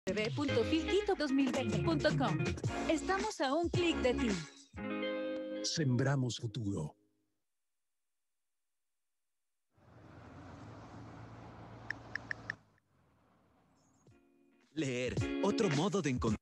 www.filquito2020.com. Estamos a un clic de ti. Sembramos futuro. Leer, otro modo de encontrar.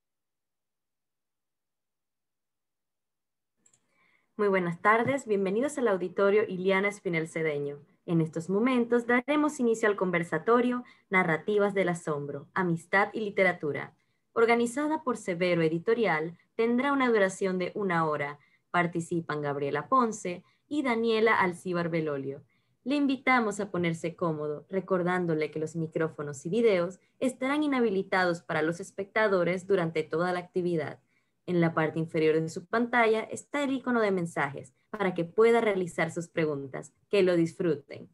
Muy buenas tardes, bienvenidos al auditorio Iliana Espinel Cedeño. En estos momentos daremos inicio al conversatorio Narrativas del Asombro, Amistad y Literatura. Organizada por Severo Editorial, tendrá una duración de 1 hora. Participan Gabriela Ponce y Daniela Alcíbar Belolio. Le invitamos a ponerse cómodo, recordándole que los micrófonos y videos estarán inhabilitados para los espectadores durante toda la actividad. En la parte inferior de su pantalla está el icono de mensajes para que pueda realizar sus preguntas. Que lo disfruten.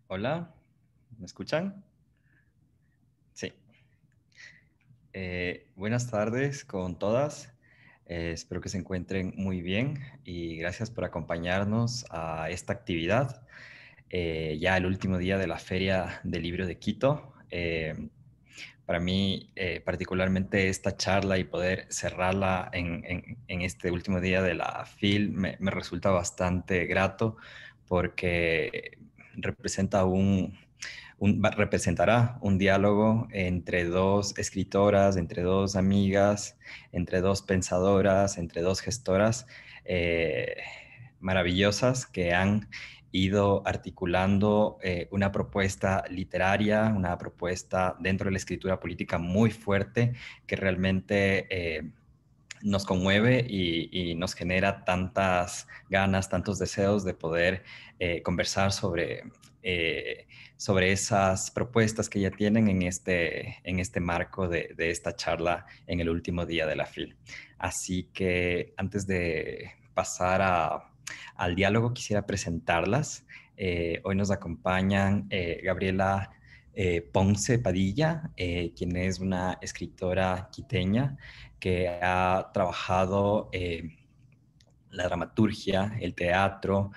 Hola, ¿me escuchan? Sí. Buenas tardes con todas. Espero que se encuentren muy bien y gracias por acompañarnos a esta actividad. Ya el último día de la Feria del Libro de Quito. Para mí, particularmente esta charla y poder cerrarla en este último día de la FIL me resulta bastante grato porque representará un diálogo entre dos escritoras, entre dos amigas, entre dos pensadoras, entre dos gestoras maravillosas que han ido articulando una propuesta literaria, una propuesta dentro de la escritura política muy fuerte que realmente nos conmueve y nos genera tantas ganas, tantos deseos de poder conversar sobre esas propuestas que ya tienen en este marco de esta charla en el último día de la FIL. Así que antes de pasar al diálogo, quisiera presentarlas. Hoy nos acompañan Gabriela Ponce Padilla, quien es una escritora quiteña que ha trabajado la dramaturgia, el teatro,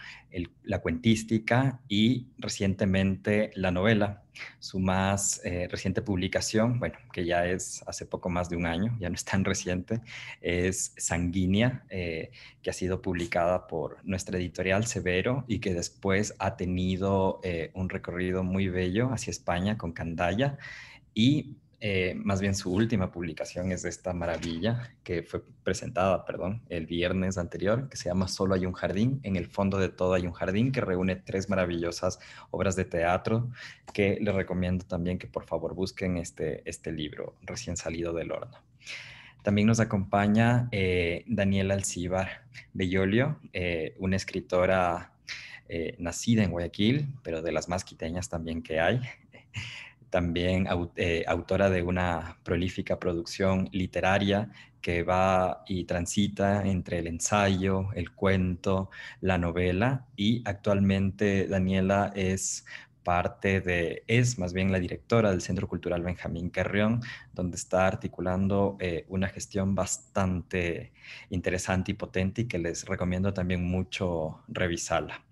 la cuentística y recientemente la novela. Su más reciente publicación, bueno, que ya es hace poco más de un año, ya no es tan reciente, es Sanguínea, que ha sido publicada por nuestra editorial Severo y que después ha tenido un recorrido muy bello hacia España con Candaya y más bien su última publicación es de esta maravilla que fue presentada, perdón, el viernes anterior, que se llama Solo hay un jardín. En el fondo de todo hay un jardín, que reúne 3 maravillosas obras de teatro que les recomiendo también que por favor busquen este libro recién salido del horno. También nos acompaña Daniela Alcíbar Bellolio, una escritora nacida en Guayaquil, pero de las más quiteñas también que hay. También autora de una prolífica producción literaria que va y transita entre el ensayo, el cuento, la novela, y actualmente Daniela es más bien la directora del Centro Cultural Benjamín Carrión, donde está articulando una gestión bastante interesante y potente y que les recomiendo también mucho revisarla.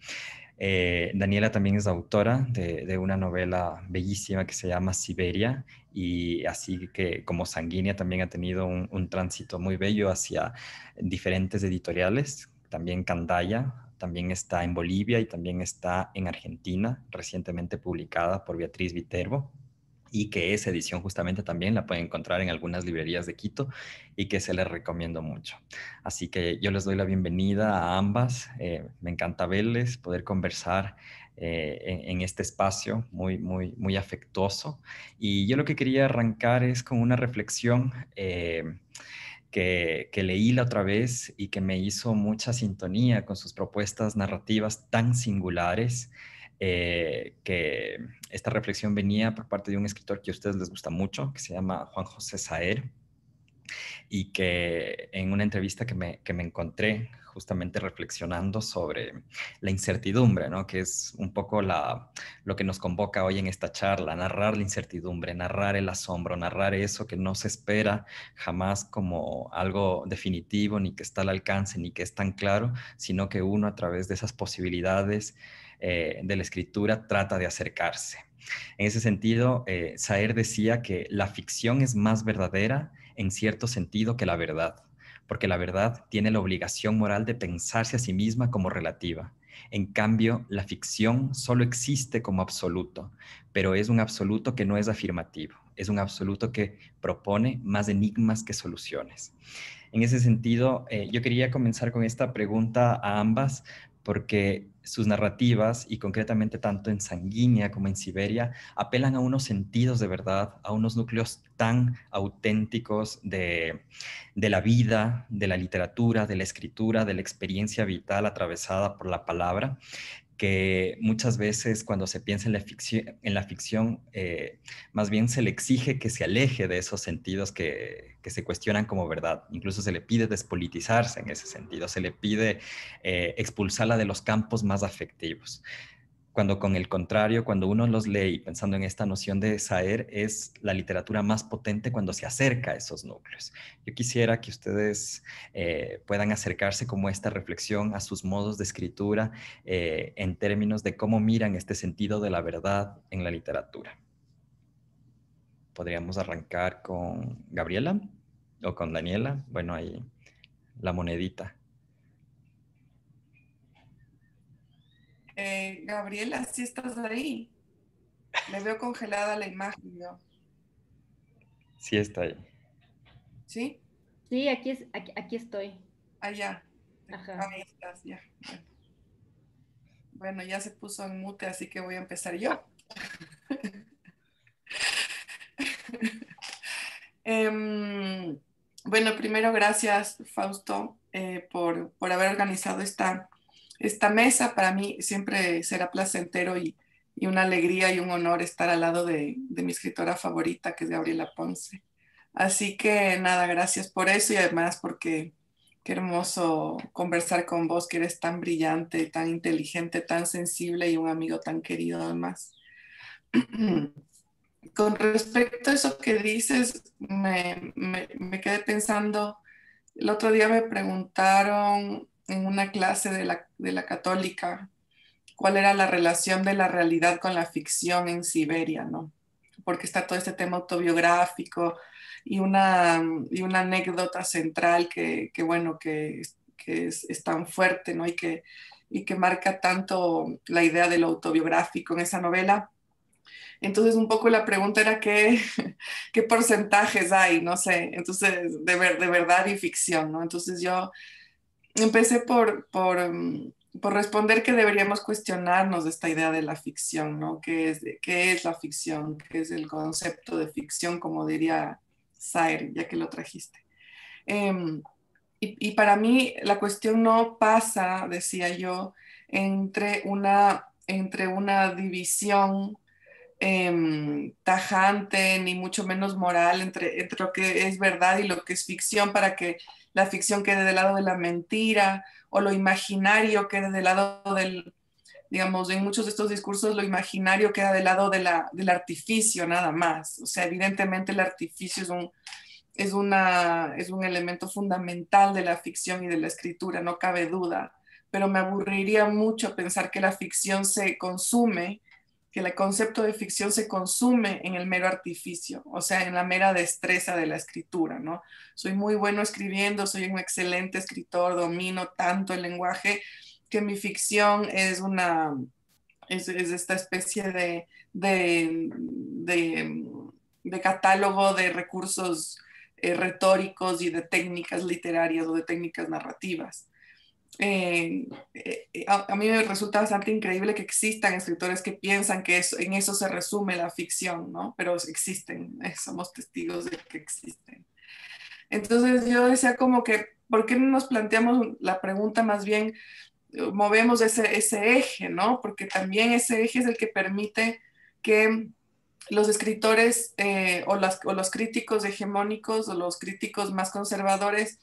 Daniela también es autora de una novela bellísima que se llama Siberia, y así que como Sanguínea también ha tenido un tránsito muy bello hacia diferentes editoriales, también Candaya, también está en Bolivia y también está en Argentina, recientemente publicada por Beatriz Viterbo, y que esa edición justamente también la pueden encontrar en algunas librerías de Quito y que se les recomiendo mucho. Así que yo les doy la bienvenida a ambas. Me encanta verles, poder conversar en este espacio muy, muy, muy afectuoso. Y yo lo que quería arrancar es con una reflexión que leí la otra vez y que me hizo mucha sintonía con sus propuestas narrativas tan singulares, que esta reflexión venía por parte de un escritor que a ustedes les gusta mucho, que se llama Juan José Saer, y que en una entrevista que me encontré justamente reflexionando sobre la incertidumbre, ¿no? Que es un poco lo que nos convoca hoy en esta charla, narrar la incertidumbre, narrar el asombro, narrar eso que no se espera jamás como algo definitivo, ni que está al alcance, ni que es tan claro, sino que uno a través de esas posibilidades de la escritura trata de acercarse. En ese sentido, Saer decía que la ficción es más verdadera en cierto sentido que la verdad, porque la verdad tiene la obligación moral de pensarse a sí misma como relativa. En cambio, la ficción solo existe como absoluto, pero es un absoluto que no es afirmativo, es un absoluto que propone más enigmas que soluciones. En ese sentido, yo quería comenzar con esta pregunta a ambas, porque sus narrativas, y concretamente tanto en Sanguínea como en Siberia, apelan a unos sentidos de verdad, a unos núcleos tan auténticos de la vida, de la literatura, de la escritura, de la experiencia vital atravesada por la palabra, que muchas veces cuando se piensa en la ficción más bien se le exige que se aleje de esos sentidos que se cuestionan como verdad. Incluso se le pide despolitizarse en ese sentido, se le pide expulsarla de los campos más afectivos. Cuando con el contrario, cuando uno los lee, pensando en esta noción de Saer, es la literatura más potente cuando se acerca a esos núcleos. Yo quisiera que ustedes puedan acercarse como esta reflexión a sus modos de escritura en términos de cómo miran este sentido de la verdad en la literatura. Podríamos arrancar con Gabriela o con Daniela. Bueno, ahí la monedita. Gabriela, ¿sí estás ahí? Me veo congelada la imagen, yo. Sí está ahí. ¿Sí? Sí, aquí estoy. Allá. Ajá. Ahí estás, ya. Bueno, ya se puso en mute, así que voy a empezar yo. Bueno, primero gracias, Fausto, por haber organizado esta mesa. Para mí siempre será placentero y una alegría y un honor estar al lado de mi escritora favorita, que es Gabriela Ponce. Así que nada, gracias por eso y además porque qué hermoso conversar con vos, que eres tan brillante, tan inteligente, tan sensible y un amigo tan querido además. Con respecto a eso que dices, me quedé pensando, el otro día me preguntaron en una clase de la católica cuál era la relación de la realidad con la ficción en Siberia, ¿no? Porque está todo este tema autobiográfico y una anécdota central bueno, que es tan fuerte, ¿no? Y que marca tanto la idea de lo autobiográfico en esa novela. Entonces, un poco la pregunta era qué porcentajes hay, no sé, entonces, de verdad y ficción, ¿no? Entonces yo empecé por responder que deberíamos cuestionarnos de esta idea de la ficción, ¿no? ¿Qué es la ficción? ¿Qué es el concepto de ficción, como diría Saer, ya que lo trajiste? Y para mí la cuestión no pasa, decía yo, entre una división tajante, ni mucho menos moral entre lo que es verdad y lo que es ficción, para que la ficción quede del lado de la mentira o lo imaginario quede del lado digamos, en muchos de estos discursos lo imaginario queda del lado del artificio nada más. O sea, evidentemente el artificio es un elemento fundamental de la ficción y de la escritura, no cabe duda, pero me aburriría mucho pensar que la ficción se consume, que el concepto de ficción se consume en el mero artificio, o sea, en la mera destreza de la escritura, ¿no? Soy muy bueno escribiendo, soy un excelente escritor, domino tanto el lenguaje que mi ficción es esta especie de catálogo de recursos retóricos y de técnicas literarias o de técnicas narrativas. A mí me resulta bastante increíble que existan escritores que piensan que en eso se resume la ficción, ¿no? Pero existen, somos testigos de que existen. Entonces yo decía como que, ¿por qué no nos planteamos la pregunta más bien, movemos ese eje, ¿no? Porque también ese eje es el que permite que los escritores o los críticos hegemónicos o los críticos más conservadores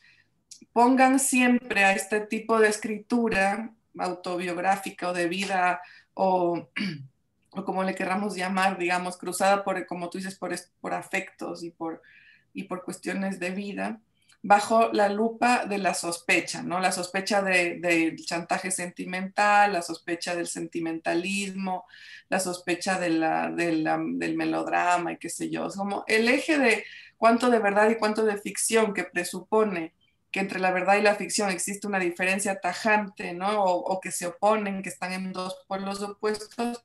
pongan siempre a este tipo de escritura autobiográfica o de vida o como le queramos llamar, digamos, cruzada por, como tú dices, por afectos y por cuestiones de vida, bajo la lupa de la sospecha, ¿no? La sospecha del chantaje sentimental, la sospecha del sentimentalismo, la sospecha del melodrama y qué sé yo. Es como el eje de cuánto de verdad y cuánto de ficción que presupone que entre la verdad y la ficción existe una diferencia tajante, ¿no? O que se oponen, que están en dos polos opuestos,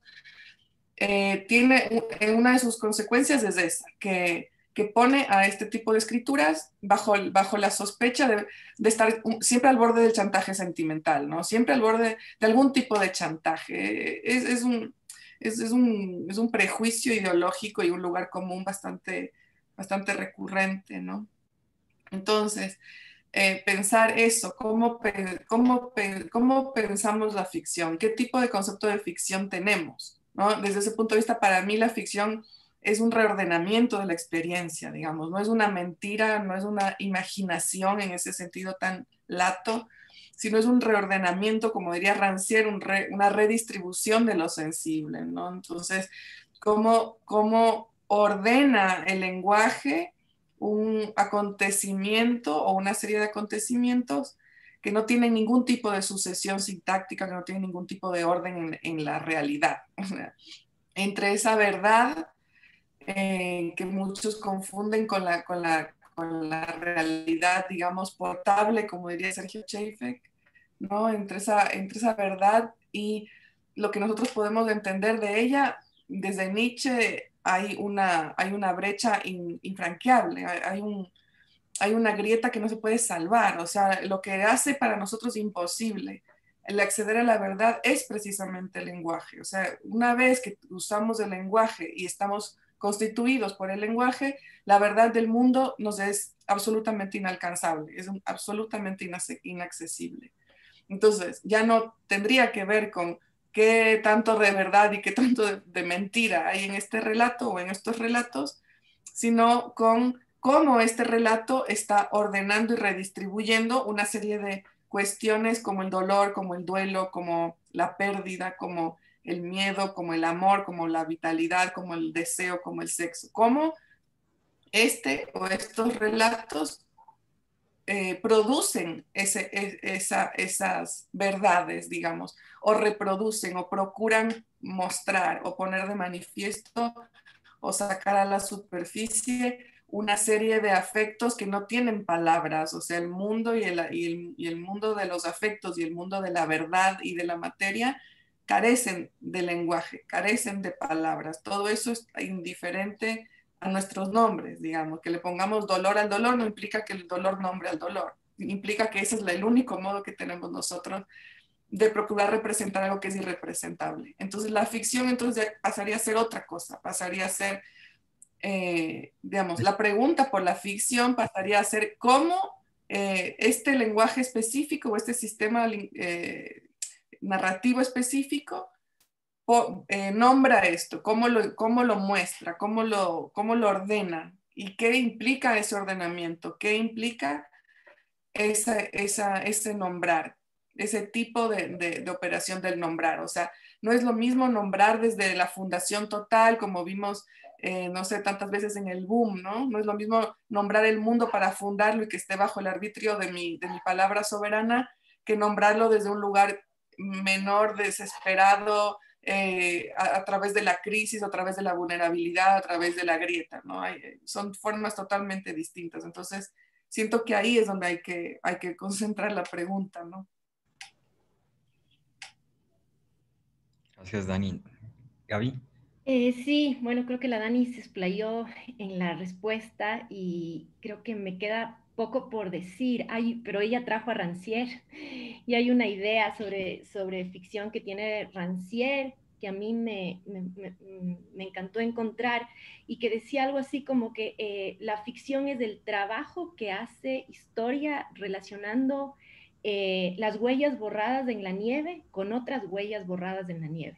tiene una de sus consecuencias es esa, que pone a este tipo de escrituras bajo la sospecha de estar siempre al borde del chantaje sentimental, ¿no? Siempre al borde de algún tipo de chantaje. Es un prejuicio ideológico y un lugar común bastante recurrente, ¿no? Entonces, pensar eso, cómo pensamos la ficción, qué tipo de concepto de ficción tenemos, ¿no? Desde ese punto de vista, para mí la ficción es un reordenamiento de la experiencia, digamos, no es una mentira, no es una imaginación en ese sentido tan lato, sino es un reordenamiento, como diría Rancière, una redistribución de lo sensible, ¿no? Entonces, cómo ordena el lenguaje un acontecimiento o una serie de acontecimientos que no tienen ningún tipo de sucesión sintáctica, que no tienen ningún tipo de orden en la realidad. Entre esa verdad que muchos confunden con la realidad, digamos, portable, como diría Sergio Cheifek, ¿no? Entre esa verdad y lo que nosotros podemos entender de ella, desde Nietzsche hay una brecha infranqueable, hay una grieta que no se puede salvar, o sea, lo que hace para nosotros imposible el acceder a la verdad es precisamente el lenguaje, o sea, una vez que usamos el lenguaje y estamos constituidos por el lenguaje, la verdad del mundo nos es absolutamente inalcanzable, es absolutamente inaccesible. Entonces, ya no tendría que ver con qué tanto de verdad y qué tanto de mentira hay en este relato o en estos relatos, sino con cómo este relato está ordenando y redistribuyendo una serie de cuestiones como el dolor, como el duelo, como la pérdida, como el miedo, como el amor, como la vitalidad, como el deseo, como el sexo. Cómo estos relatos producen esas verdades, digamos, o reproducen o procuran mostrar o poner de manifiesto o sacar a la superficie una serie de afectos que no tienen palabras, o sea, el mundo y el mundo de los afectos y el mundo de la verdad y de la materia carecen de lenguaje, carecen de palabras. Todo eso es indiferente a nuestros nombres, digamos, que le pongamos dolor al dolor no implica que el dolor nombre al dolor, implica que ese es el único modo que tenemos nosotros de procurar representar algo que es irrepresentable. Entonces la ficción entonces pasaría a ser otra cosa, pasaría a ser, digamos, la pregunta por la ficción pasaría a ser cómo este lenguaje específico o este sistema narrativo específico nombra esto, cómo lo muestra, cómo lo ordena y qué implica ese ordenamiento, qué implica ese nombrar, ese tipo de operación del nombrar. O sea, no es lo mismo nombrar desde la fundación total, como vimos, no sé, tantas veces en el boom, ¿no? No es lo mismo nombrar el mundo para fundarlo y que esté bajo el arbitrio de mi palabra soberana, que nombrarlo desde un lugar menor, desesperado, a través de la crisis, a través de la vulnerabilidad, a través de la grieta, ¿no? Son formas totalmente distintas. Entonces, siento que ahí es donde hay que concentrar la pregunta, ¿no? Gracias, Dani. Gaby. Sí, bueno, creo que la Dani se explayó en la respuesta y creo que me queda poco por decir, pero ella trajo a Rancière y hay una idea sobre ficción que tiene Rancière que a mí me encantó encontrar y que decía algo así como que la ficción es el trabajo que hace historia relacionando las huellas borradas en la nieve con otras huellas borradas en la nieve.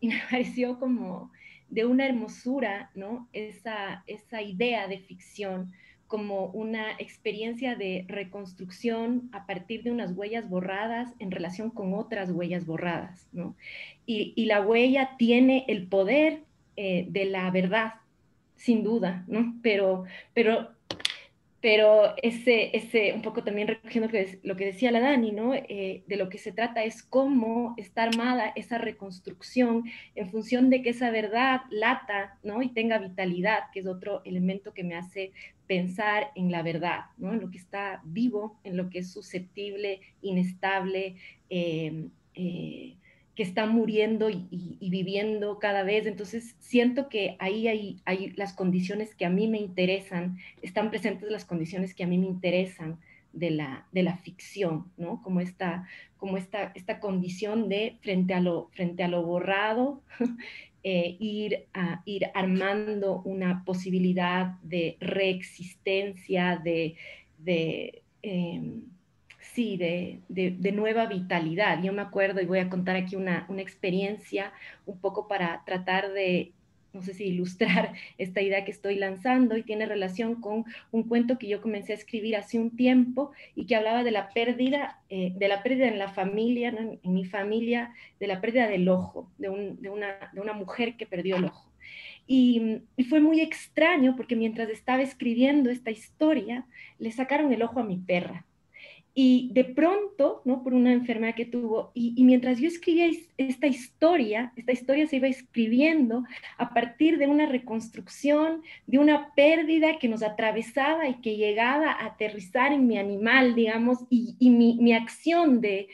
Y me pareció como de una hermosura, ¿no? Esa idea de ficción, como una experiencia de reconstrucción a partir de unas huellas borradas en relación con otras huellas borradas, ¿no? Y la huella tiene el poder de la verdad, sin duda, ¿no? Pero un poco también recogiendo lo que decía la Dani, ¿no? De lo que se trata es cómo está armada esa reconstrucción en función de que esa verdad lata, ¿no? Y tenga vitalidad, que es otro elemento que me hace pensar en la verdad, ¿no? En lo que está vivo, en lo que es susceptible, inestable, que está muriendo y viviendo cada vez. Entonces siento que ahí hay las condiciones que a mí me interesan, están presentes las condiciones que a mí me interesan de la ficción, ¿no? Como esta condición de frente a lo borrado, ir armando una posibilidad de reexistencia, sí, de nueva vitalidad. Yo me acuerdo, y voy a contar aquí una experiencia un poco para tratar de, no sé si ilustrar esta idea que estoy lanzando, y tiene relación con un cuento que yo comencé a escribir hace un tiempo y que hablaba de la pérdida en la familia, ¿no? En mi familia, de la pérdida del ojo, de una mujer que perdió el ojo. Y fue muy extraño porque mientras estaba escribiendo esta historia, le sacaron el ojo a mi perra. Y de pronto, ¿no? Por una enfermedad que tuvo, y mientras yo escribía esta historia se iba escribiendo a partir de una reconstrucción, de una pérdida que nos atravesaba y que llegaba a aterrizar en mi animal, digamos, y mi acción de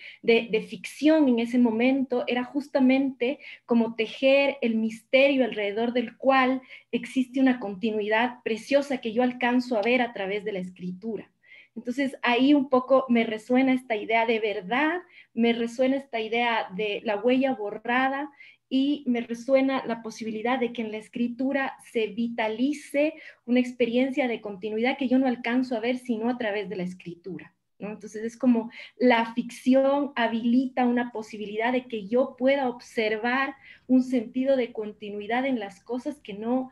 ficción en ese momento era justamente como tejer el misterio alrededor del cual existe una continuidad preciosa que yo alcanzo a ver a través de la escritura. Entonces ahí un poco me resuena esta idea de verdad, me resuena esta idea de la huella borrada y me resuena la posibilidad de que en la escritura se vitalice una experiencia de continuidad que yo no alcanzo a ver sino a través de la escritura, ¿no? Entonces es como la ficción habilita una posibilidad de que yo pueda observar un sentido de continuidad en las cosas que no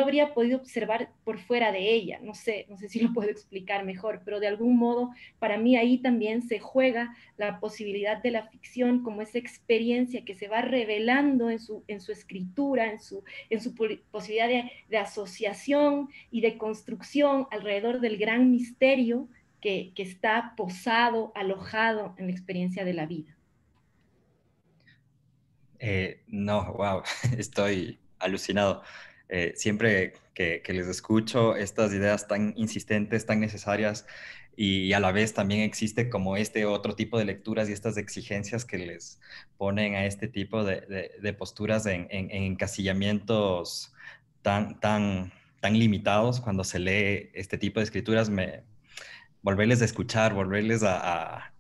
habría podido observar por fuera de ella. No sé si lo puedo explicar mejor, pero de algún modo para mí ahí también se juega la posibilidad de la ficción como esa experiencia que se va revelando en su escritura, en su posibilidad de asociación y de construcción alrededor del gran misterio que está posado, alojado en la experiencia de la vida. No, wow, estoy alucinado. Siempre que les escucho estas ideas tan insistentes, tan necesarias, y a la vez también existe como este otro tipo de lecturas y estas exigencias que les ponen a este tipo de posturas en encasillamientos tan limitados cuando se lee este tipo de escrituras, volverles a escuchar, volverles a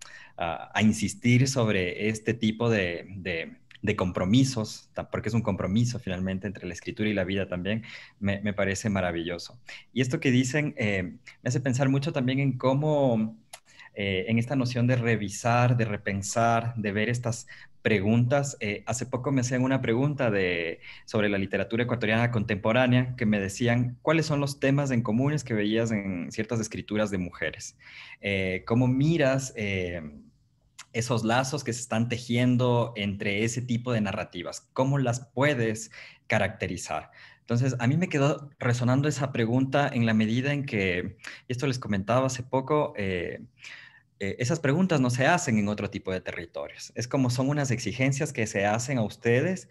insistir sobre este tipo de compromisos, porque es un compromiso finalmente entre la escritura y la vida también, me parece maravilloso. Y esto que dicen me hace pensar mucho también en cómo, en esta noción de revisar, de repensar, de ver estas preguntas. Hace poco me hacían una pregunta sobre la literatura ecuatoriana contemporánea, que me decían cuáles son los temas en comunes que veías en ciertas escrituras de mujeres. ¿Cómo miras esos lazos que se están tejiendo entre ese tipo de narrativas? ¿Cómo las puedes caracterizar? Entonces, a mí me quedó resonando esa pregunta en la medida en que, y esto les comentaba hace poco, esas preguntas no se hacen en otro tipo de territorios. Es como son unas exigencias que se hacen a ustedes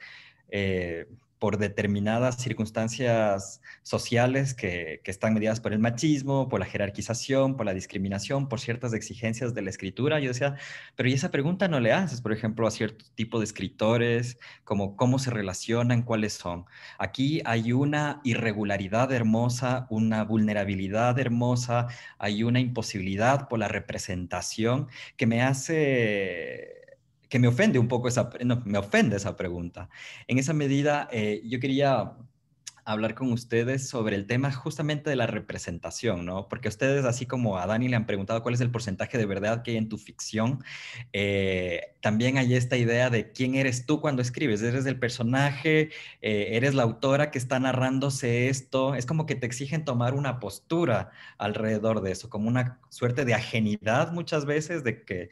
por determinadas circunstancias sociales que están mediadas por el machismo, por la jerarquización, por la discriminación, por ciertas exigencias de la escritura. Yo decía, pero ¿y esa pregunta no le haces, por ejemplo, a cierto tipo de escritores, como cómo se relacionan, cuáles son? Aquí hay una irregularidad hermosa, una vulnerabilidad hermosa, hay una imposibilidad por la representación que me hace, que me ofende un poco me ofende esa pregunta. En esa medida, yo quería hablar con ustedes sobre el tema justamente de la representación, ¿no? Porque ustedes, así como a Dani le han preguntado cuál es el porcentaje de verdad que hay en tu ficción, también hay esta idea de quién eres tú cuando escribes. ¿Eres el personaje? ¿Eres la autora que está narrándose esto? Es como que te exigen tomar una postura alrededor de eso, como una suerte de ajenidad muchas veces, de que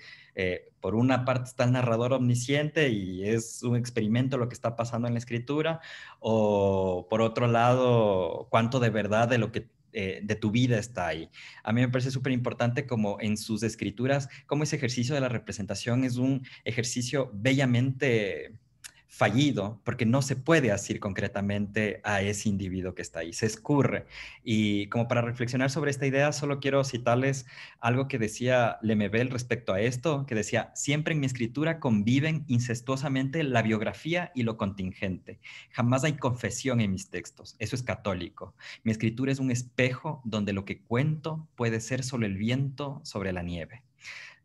por una parte está el narrador omnisciente y es un experimento lo que está pasando en la escritura, o por otro lado, cuánto de verdad de lo que de tu vida está ahí. A mí me parece súper importante como en sus escrituras, como ese ejercicio de la representación es un ejercicio bellamente fallido, porque no se puede asir concretamente a ese individuo que está ahí, se escurre. Y como para reflexionar sobre esta idea, solo quiero citarles algo que decía Lemebel respecto a esto, que decía, siempre en mi escritura conviven incestuosamente la biografía y lo contingente. Jamás hay confesión en mis textos, eso es católico. Mi escritura es un espejo donde lo que cuento puede ser solo el viento sobre la nieve.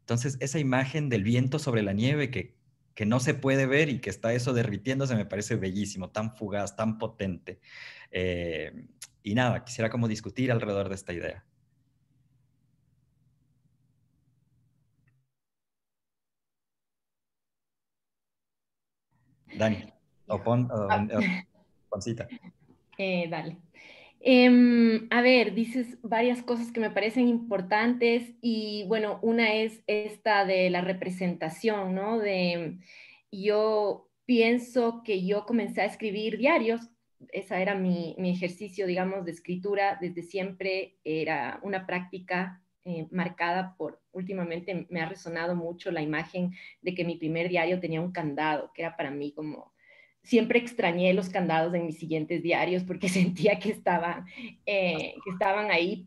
Entonces, esa imagen del viento sobre la nieve que no se puede ver y que está eso derritiéndose me parece bellísimo, tan fugaz, tan potente. Y nada, quisiera como discutir alrededor de esta idea. Dani, o Poncita. Dale. A ver, dices varias cosas que me parecen importantes y bueno, una es esta de la representación, ¿no? Yo pienso que yo comencé a escribir diarios, esa era mi ejercicio, digamos, de escritura desde siempre, era una práctica marcada por, últimamente me ha resonado mucho la imagen de que mi primer diario tenía un candado, que era para mí como siempre extrañé los candados en mis siguientes diarios porque sentía que estaban ahí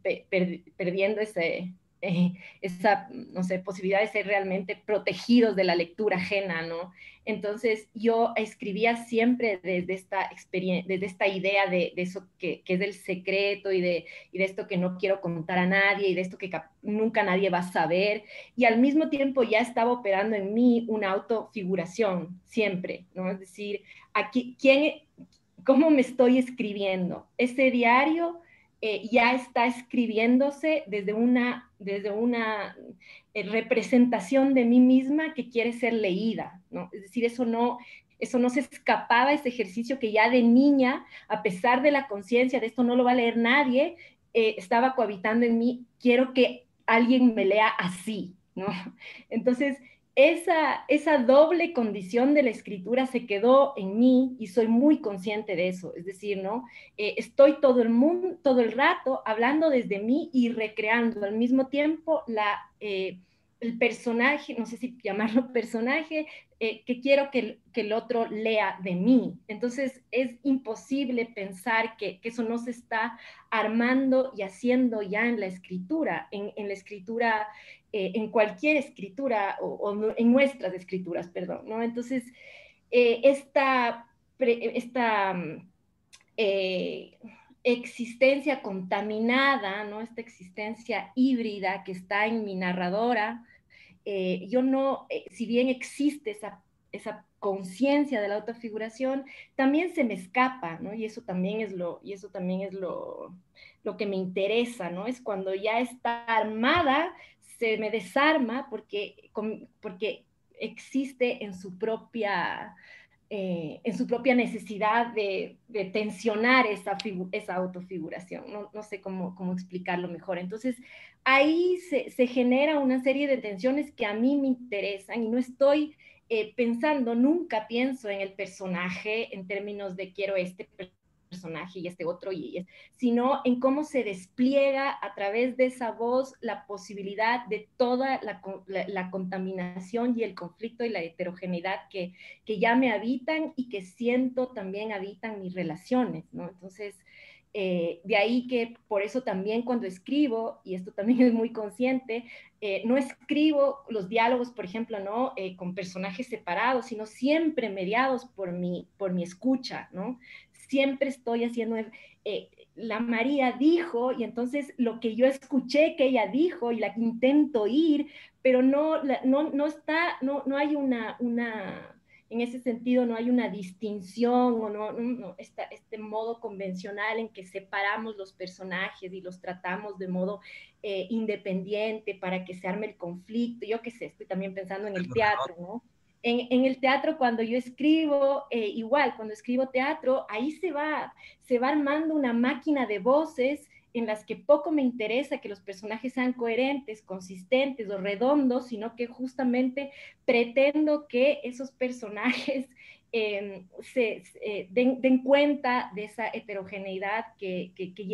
perdiendo esa, no sé, posibilidad de ser realmente protegidos de la lectura ajena, ¿no? Entonces yo escribía siempre desde esta experiencia, desde esta idea de eso que es del secreto y de esto que no quiero contar a nadie y de esto que nunca nadie va a saber. Y al mismo tiempo ya estaba operando en mí una autofiguración siempre, ¿no? Es decir, aquí, cómo me estoy escribiendo. Ese diario ya está escribiéndose desde una representación de mí misma que quiere ser leída, ¿no? Es decir, eso no se escapaba, ese ejercicio que ya de niña, a pesar de la conciencia de esto no lo va a leer nadie, estaba cohabitando en mí, quiero que alguien me lea así, ¿no? Entonces, esa doble condición de la escritura se quedó en mí y soy muy consciente de eso. Es decir, ¿no? Estoy todo el rato hablando desde mí y recreando al mismo tiempo el personaje, no sé si llamarlo personaje, que quiero que el otro lea de mí. Entonces es imposible pensar que eso no se está armando y haciendo ya en la escritura, en la escritura, en cualquier escritura o en nuestras escrituras, perdón, ¿no? Entonces, esta existencia contaminada, ¿no? Esta existencia híbrida que está en mi narradora, yo no, si bien existe esa conciencia de la autofiguración, también se me escapa, ¿no? Y eso también es lo que me interesa, ¿no? Es cuando ya está armada, se me desarma porque existe en su propia necesidad de tensionar esa autofiguración. No sé cómo explicarlo mejor. Entonces, ahí se genera una serie de tensiones que a mí me interesan y no estoy pensando, nunca pienso en el personaje en términos de quiero este personaje y este otro, sino en cómo se despliega a través de esa voz la posibilidad de toda la contaminación y el conflicto y la heterogeneidad que ya me habitan y que siento también habitan mis relaciones, ¿no? Entonces, de ahí que por eso también cuando escribo, y esto también es muy consciente, no escribo los diálogos, por ejemplo, ¿no? Con personajes separados, sino siempre mediados por mi escucha, ¿no? Siempre estoy haciendo, la María dijo, y entonces lo que yo escuché que ella dijo y la intento oír, pero no hay en ese sentido no hay una distinción o este modo convencional en que separamos los personajes y los tratamos de modo independiente para que se arme el conflicto. Yo qué sé, estoy también pensando en el teatro, ¿no? En el teatro, cuando yo escribo, igual, cuando escribo teatro, ahí se va armando una máquina de voces en las que poco me interesa que los personajes sean coherentes, consistentes o redondos, sino que justamente pretendo que esos personajes den cuenta de esa heterogeneidad que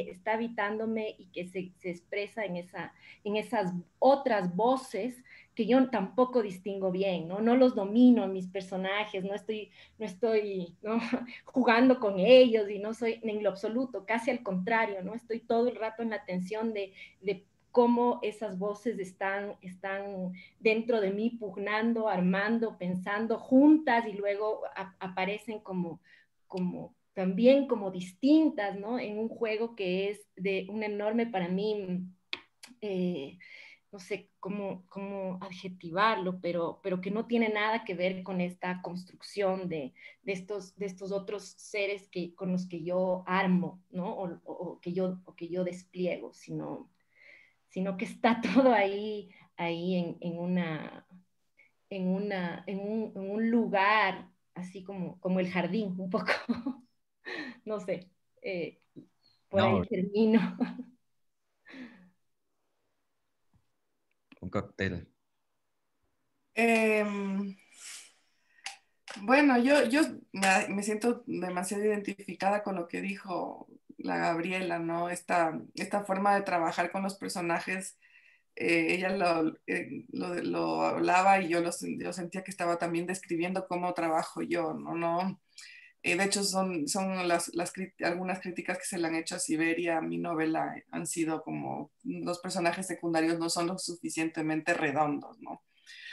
está habitándome y que se expresa en esas otras voces que yo tampoco distingo bien, ¿no? No los domino mis personajes, no estoy ¿no? jugando con ellos y no soy en lo absoluto, casi al contrario, ¿no? Estoy todo el rato en la tensión de cómo esas voces están dentro de mí pugnando, armando, pensando juntas y luego aparecen también como distintas, ¿no? En un juego que es de un enorme para mí no sé cómo adjetivarlo, pero que no tiene nada que ver con esta construcción de estos otros seres con los que yo armo, ¿no? O que yo despliego, sino que está todo ahí en un lugar, así como el jardín, un poco, no sé, por No, ahí termino. un cóctel. Bueno, yo me siento demasiado identificada con lo que dijo la Gabriela, ¿no? Esta forma de trabajar con los personajes, ella lo hablaba y yo sentía que estaba también describiendo cómo trabajo yo, ¿no? No, de hecho, son algunas críticas que se le han hecho a Siberia, a mi novela, han sido como los personajes secundarios no son lo suficientemente redondos, ¿no?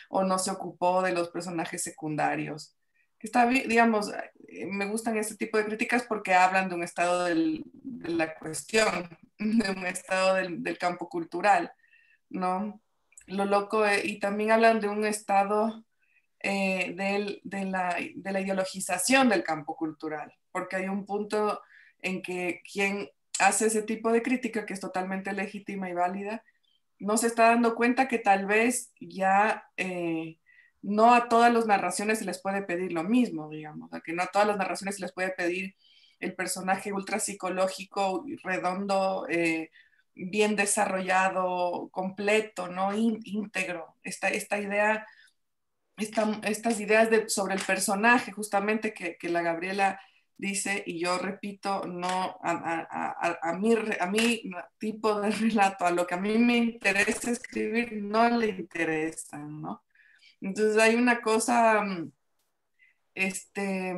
O no se ocupó de los personajes secundarios. Está bien, digamos, me gustan este tipo de críticas porque hablan de un estado de la cuestión, de un estado del campo cultural, ¿no? Lo loco, y también hablan de un estado de la ideologización del campo cultural, porque hay un punto en que quien hace ese tipo de crítica, que es totalmente legítima y válida, no se está dando cuenta que tal vez ya no a todas las narraciones se les puede pedir lo mismo, digamos, a que no a todas las narraciones se les puede pedir el personaje ultra psicológico, redondo, bien desarrollado, completo, ¿no? Íntegro. Esta idea, estas ideas sobre el personaje, justamente que la Gabriela dice, y yo repito, no a mi tipo de relato, a lo que a mí me interesa escribir, no le interesa, ¿no? Entonces hay una cosa, este,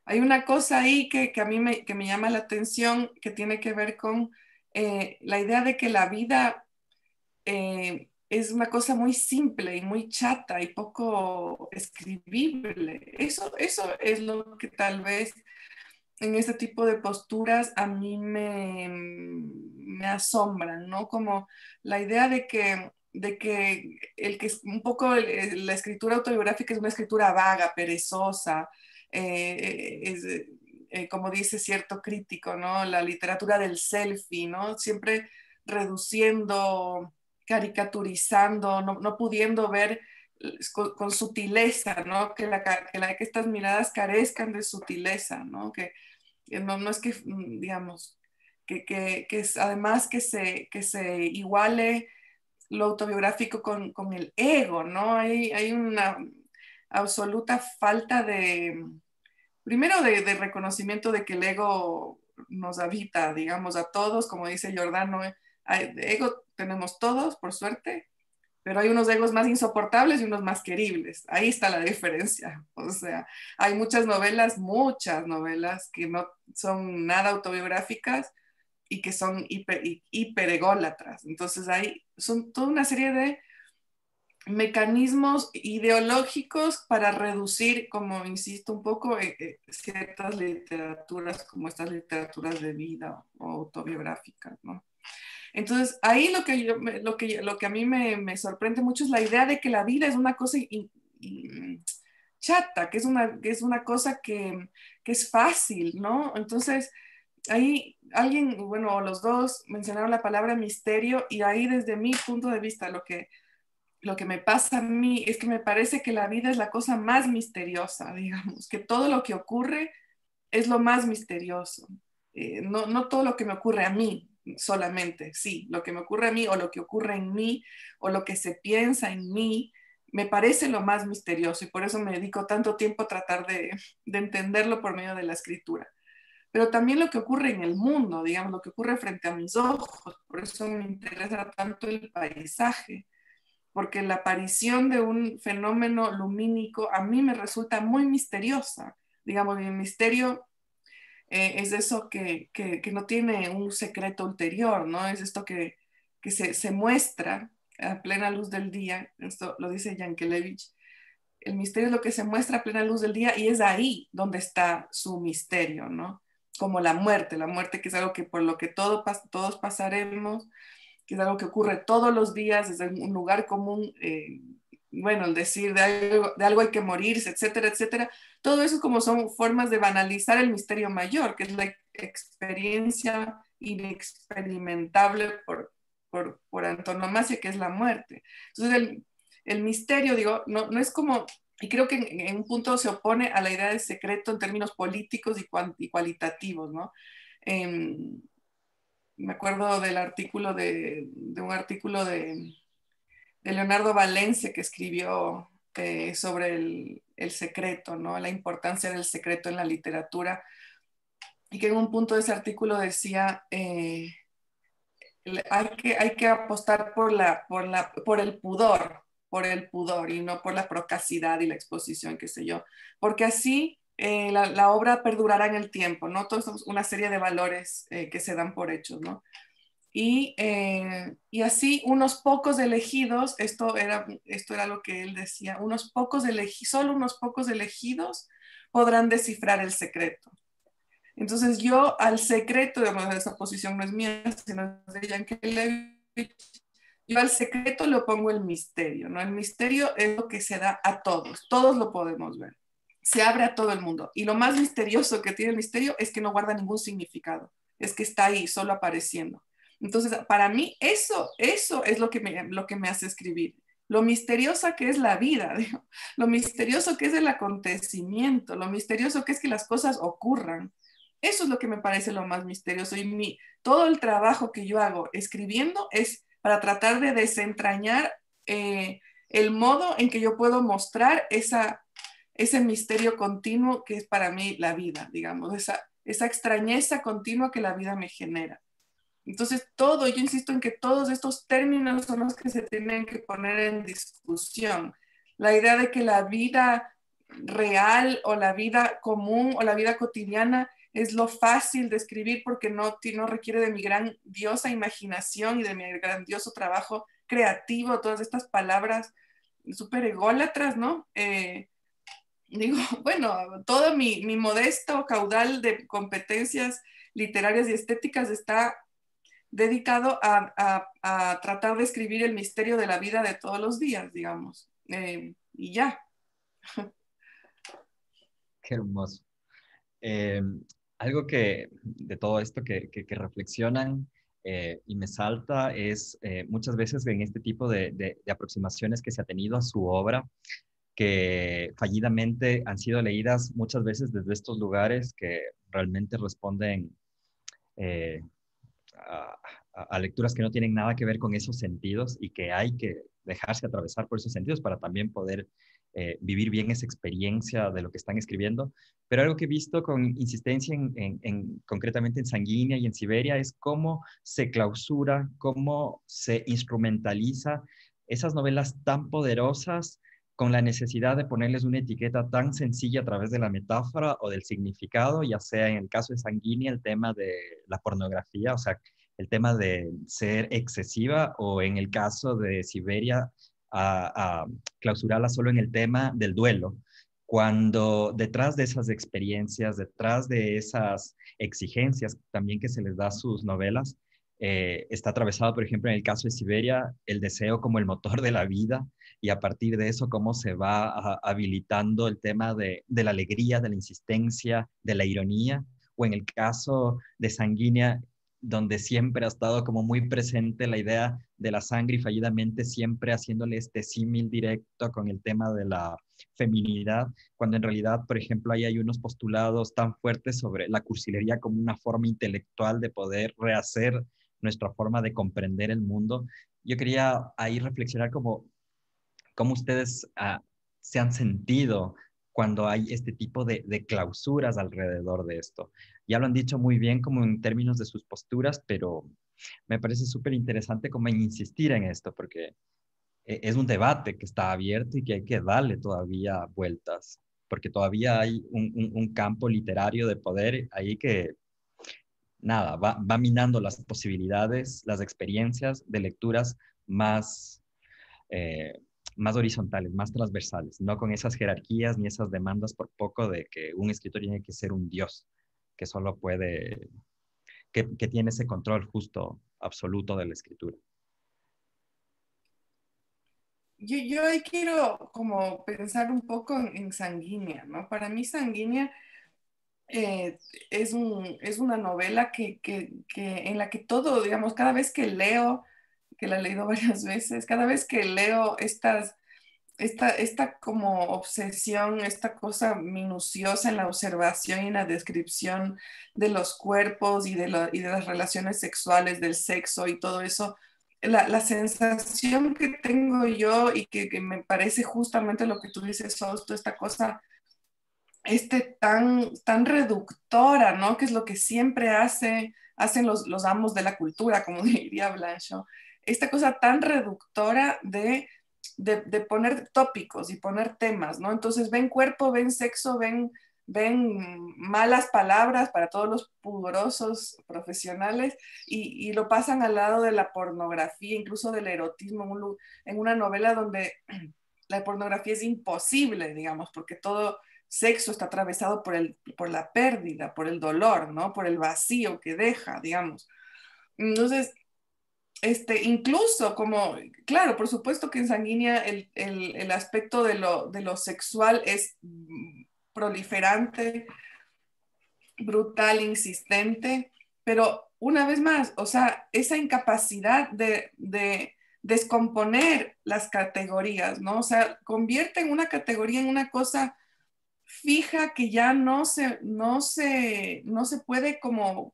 hay una cosa ahí que a mí que me llama la atención, que tiene que ver con la idea de que la vida es una cosa muy simple y muy chata y poco escribible. Eso es lo que tal vez en este tipo de posturas a mí me asombran, ¿no? Como la idea de que es un poco la escritura autobiográfica es una escritura vaga, perezosa, como dice cierto crítico, ¿no? La literatura del selfie, ¿no? Siempre reduciendo, caricaturizando, no pudiendo ver con sutileza, ¿no? Que estas miradas carezcan de sutileza, ¿no? Que no es que, digamos, además que se iguale lo autobiográfico con el ego, ¿no? Hay una absoluta falta primero de reconocimiento de que el ego nos habita, digamos, a todos, como dice Giordano, ego tenemos todos, por suerte, pero hay unos egos más insoportables y unos más queribles. Ahí está la diferencia. O sea, hay muchas novelas que no son nada autobiográficas y que son hiperególatras. Entonces, son toda una serie de mecanismos ideológicos para reducir, como insisto un poco, ciertas literaturas como estas literaturas de vida o autobiográficas, ¿no? Entonces, ahí lo que a mí me sorprende mucho es la idea de que la vida es una cosa chata, que es una cosa que es fácil, ¿no? Entonces, ahí alguien, bueno, o los dos mencionaron la palabra misterio y ahí desde mi punto de vista lo que me pasa a mí es que me parece que la vida es la cosa más misteriosa, digamos, que todo lo que ocurre es lo más misterioso. No todo lo que me ocurre a mí solamente, sí, lo que me ocurre a mí o lo que ocurre en mí o lo que se piensa en mí, me parece lo más misterioso y por eso me dedico tanto tiempo a tratar de entenderlo por medio de la escritura. Pero también lo que ocurre en el mundo, digamos, lo que ocurre frente a mis ojos, por eso me interesa tanto el paisaje, porque la aparición de un fenómeno lumínico a mí me resulta muy misteriosa. Digamos, el misterio es eso que no tiene un secreto ulterior, ¿no? Es esto que se muestra a plena luz del día, esto lo dice Yankelevich, el misterio es lo que se muestra a plena luz del día y es ahí donde está su misterio, ¿no? Como la muerte que es algo que por lo que todos pasaremos, que es algo que ocurre todos los días, desde un lugar común, bueno, el decir de algo hay que morirse, etcétera, etcétera. Todo eso como son formas de banalizar el misterio mayor, que es la experiencia inexperimentable por antonomasia, que es la muerte. Entonces, el misterio, digo, no es como, y creo que en un punto se opone a la idea de secreto en términos políticos y cualitativos, ¿no? Me acuerdo del artículo de un artículo de Leonardo Valencia que escribió sobre el secreto, ¿no? La importancia del secreto en la literatura, y que en un punto de ese artículo decía, hay que apostar por el pudor y no por la procacidad y la exposición, qué sé yo, porque así la obra perdurará en el tiempo, ¿no? Todos somos una serie de valores que se dan por hechos, ¿no? Y así unos pocos elegidos, esto era lo que él decía, solo unos pocos elegidos podrán descifrar el secreto. Entonces yo al secreto, digamos, esa posición no es mía, sino de Yankelevich, yo al secreto le pongo el misterio, ¿no? El misterio es lo que se da a todos lo podemos ver, se abre a todo el mundo. Y lo más misterioso que tiene el misterio es que no guarda ningún significado, es que está ahí, solo apareciendo. Entonces, para mí, eso es lo que me hace escribir. Lo misteriosa que es la vida, digo, lo misterioso que es el acontecimiento, lo misterioso que es que las cosas ocurran. Eso es lo que me parece lo más misterioso. Y todo el trabajo que yo hago escribiendo es para tratar de desentrañar el modo en que yo puedo mostrar ese misterio continuo que es para mí la vida, digamos, esa extrañeza continua que la vida me genera. Entonces, yo insisto en que todos estos términos son los que se tienen que poner en discusión. La idea de que la vida real o la vida común o la vida cotidiana es lo fácil de escribir porque no requiere de mi grandiosa imaginación y de mi grandioso trabajo creativo, todas estas palabras súper ególatras, ¿no? Digo, bueno, todo mi modesto caudal de competencias literarias y estéticas está dedicado a tratar de escribir el misterio de la vida de todos los días, digamos. Y ya. Qué hermoso. Algo de todo esto que reflexionan y me salta es muchas veces en este tipo de aproximaciones que se ha tenido a su obra, que fallidamente han sido leídas muchas veces desde estos lugares que realmente responden a lecturas que no tienen nada que ver con esos sentidos y que hay que dejarse atravesar por esos sentidos para también poder vivir bien esa experiencia de lo que están escribiendo. Pero algo que he visto con insistencia concretamente en Sanguínea y en Siberia es cómo se clausura, cómo se instrumentaliza esas novelas tan poderosas con la necesidad de ponerles una etiqueta tan sencilla a través de la metáfora o del significado, ya sea en el caso de Sanguínea el tema de la pornografía, o sea, el tema de ser excesiva, o en el caso de Siberia, a clausurarla solo en el tema del duelo, cuando detrás de esas experiencias, detrás de esas exigencias también que se les da a sus novelas, está atravesado, por ejemplo, en el caso de Siberia, el deseo como el motor de la vida, y a partir de eso cómo se va habilitando el tema de la alegría, de la insistencia, de la ironía, o en el caso de Sanguínea, donde siempre ha estado como muy presente la idea de la sangre y fallidamente siempre haciéndole este símil directo con el tema de la feminidad, cuando en realidad, por ejemplo, ahí hay unos postulados tan fuertes sobre la cursilería como una forma intelectual de poder rehacer nuestra forma de comprender el mundo. Yo quería ahí reflexionar como cómo ustedes se han sentido cuando hay este tipo de clausuras alrededor de esto. Ya lo han dicho muy bien como en términos de sus posturas, pero me parece súper interesante como en insistir en esto, porque es un debate que está abierto y que hay que darle todavía vueltas, porque todavía hay un campo literario de poder ahí que, nada, va minando las posibilidades, las experiencias de lecturas más, eh, más horizontales, más transversales, no con esas jerarquías ni esas demandas por poco de que un escritor tiene que ser un dios, que solo puede, que tiene ese control justo absoluto de la escritura. Yo ahí quiero como pensar un poco en Sanguínea, ¿no? Para mí Sanguínea es una novela en la que todo, digamos, cada vez que leo, que la he leído varias veces, cada vez que leo esta como obsesión, esta cosa minuciosa en la observación y en la descripción de los cuerpos y de las relaciones sexuales, del sexo y todo eso, la sensación que tengo yo y que me parece justamente lo que tú dices, Fausto, esta cosa tan reductora, ¿no? Que es lo que siempre hacen los amos de la cultura, como diría Blanchot. Esta cosa tan reductora de poner tópicos y poner temas, ¿no? Entonces ven cuerpo, ven sexo, ven malas palabras para todos los pudorosos profesionales y lo pasan al lado de la pornografía, incluso del erotismo, en una novela donde la pornografía es imposible, digamos, porque todo sexo está atravesado por la pérdida, por el dolor, ¿no? Por el vacío que deja, digamos. Entonces, incluso como, claro, por supuesto que en Sanguínea el aspecto de lo sexual es proliferante, brutal, insistente, pero una vez más, o sea, esa incapacidad de descomponer las categorías, ¿no? O sea, convierte en una categoría en una cosa fija que ya no se puede como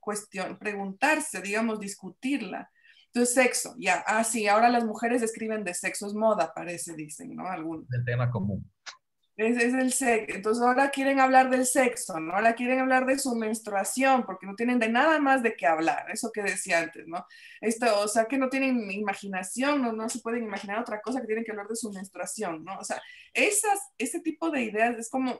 preguntarse, digamos, discutirla. Entonces, sexo, ya, sí, ahora las mujeres escriben de sexo, es moda, parece, dicen, ¿no? Algunos. El tema común. Es el sexo. Entonces ahora quieren hablar del sexo, ¿no? Ahora quieren hablar de su menstruación, porque no tienen de nada más de qué hablar, eso que decía antes, ¿no? O sea, que no tienen imaginación, no se pueden imaginar otra cosa que tienen que hablar de su menstruación, ¿no? O sea, ese tipo de ideas es como,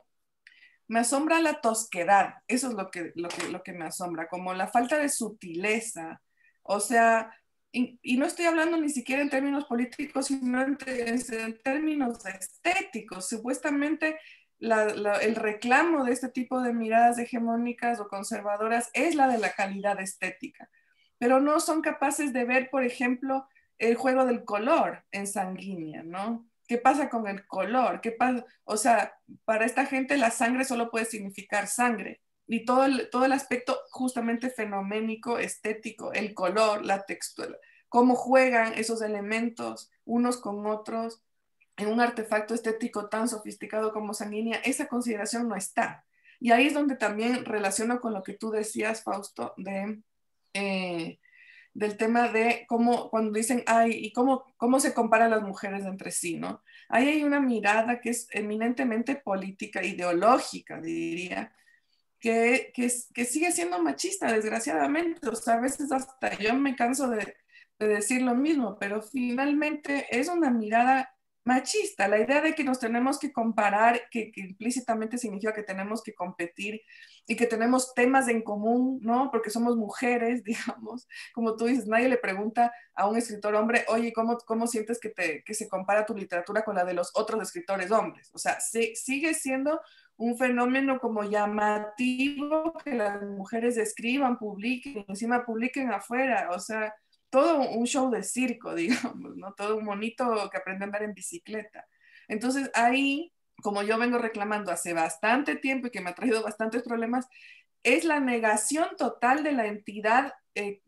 me asombra la tosquedad, eso es lo que me asombra, como la falta de sutileza, o sea, y no estoy hablando ni siquiera en términos políticos, sino en términos estéticos. Supuestamente el reclamo de este tipo de miradas hegemónicas o conservadoras es la de la calidad estética, pero no son capaces de ver, por ejemplo, el juego del color en Sanguínea, ¿no? ¿Qué pasa con el color? ¿Qué pasa? O sea, para esta gente la sangre solo puede significar sangre y todo el aspecto justamente fenoménico, estético, el color, la textura, cómo juegan esos elementos unos con otros en un artefacto estético tan sofisticado como Sanguínea, esa consideración no está. Y ahí es donde también relaciono con lo que tú decías, Fausto, del tema de cómo, cuando dicen, ay, y cómo se comparan las mujeres entre sí, ¿no? Ahí hay una mirada que es eminentemente política, ideológica, diría, que sigue siendo machista, desgraciadamente. O sea, a veces hasta yo me canso de decir lo mismo, pero finalmente es una mirada machista. La idea de que nos tenemos que comparar, que implícitamente significa que tenemos que competir y que tenemos temas en común, ¿no? Porque somos mujeres, digamos. Como tú dices, nadie le pregunta a un escritor hombre, oye, ¿cómo sientes que se compara tu literatura con la de los otros escritores hombres? O sea, sigue siendo un fenómeno como llamativo que las mujeres escriban, publiquen, encima publiquen afuera, o sea, todo un show de circo, digamos, ¿no? Todo un monito que aprende a andar en bicicleta. Entonces ahí, como yo vengo reclamando hace bastante tiempo y que me ha traído bastantes problemas, es la negación total de la entidad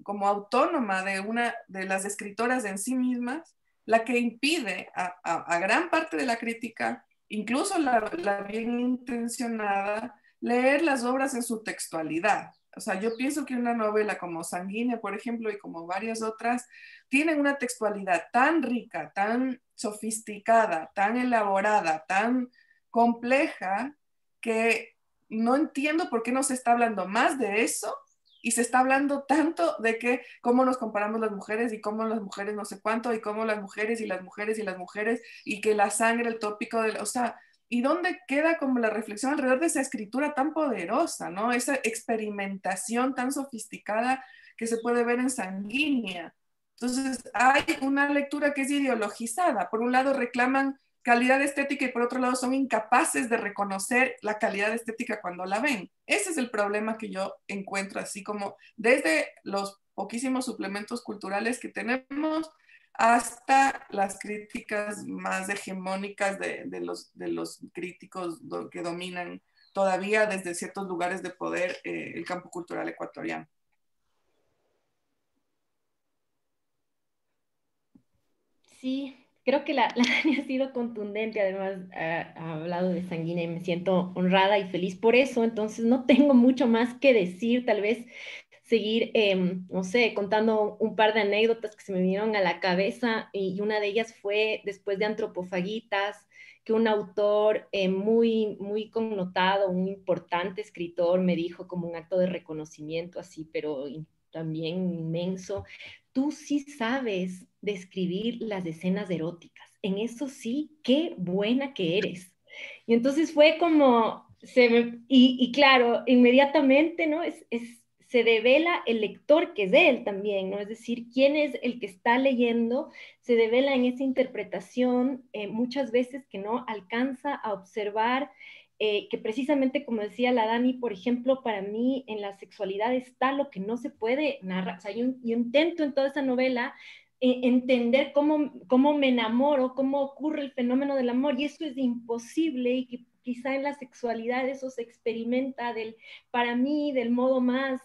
como autónoma de una de las escritoras en sí mismas, la que impide a gran parte de la crítica, incluso la bien intencionada, leer las obras en su textualidad. O sea, yo pienso que una novela como Sanguínea, por ejemplo, y como varias otras, tienen una textualidad tan rica, tan sofisticada, tan elaborada, tan compleja, que no entiendo por qué no se está hablando más de eso y se está hablando tanto de que cómo nos comparamos las mujeres y cómo las mujeres no sé cuánto y cómo las mujeres y las mujeres y las mujeres y que la sangre, el tópico, o sea, ¿y dónde queda como la reflexión alrededor de esa escritura tan poderosa, ¿no? Esa experimentación tan sofisticada que se puede ver en Sanguínea. Entonces, hay una lectura que es ideologizada. Por un lado reclaman calidad estética y por otro lado son incapaces de reconocer la calidad estética cuando la ven. Ese es el problema que yo encuentro, así como desde los poquísimos suplementos culturales que tenemos hasta las críticas más hegemónicas de los críticos que dominan todavía desde ciertos lugares de poder el campo cultural ecuatoriano. Sí, creo que la Dani ha sido contundente, además ha hablado de Sanguínea y me siento honrada y feliz por eso, entonces no tengo mucho más que decir, tal vez seguir, no sé, contando un par de anécdotas que se me vinieron a la cabeza y una de ellas fue después de Antropofagitas, que un autor muy connotado, un importante escritor me dijo como un acto de reconocimiento así, pero también inmenso, tú sí sabes describir las escenas eróticas, en eso sí, qué buena que eres. Y entonces fue como, y claro, inmediatamente, ¿no? Se devela el lector que es él también, ¿no? Es decir, quién es el que está leyendo, se devela en esa interpretación muchas veces que no alcanza a observar que precisamente como decía la Dani, por ejemplo, para mí en la sexualidad está lo que no se puede narrar. O sea, yo intento en toda esa novela entender cómo me enamoro, cómo ocurre el fenómeno del amor, y eso es imposible y que quizá en la sexualidad eso se experimenta para mí del modo más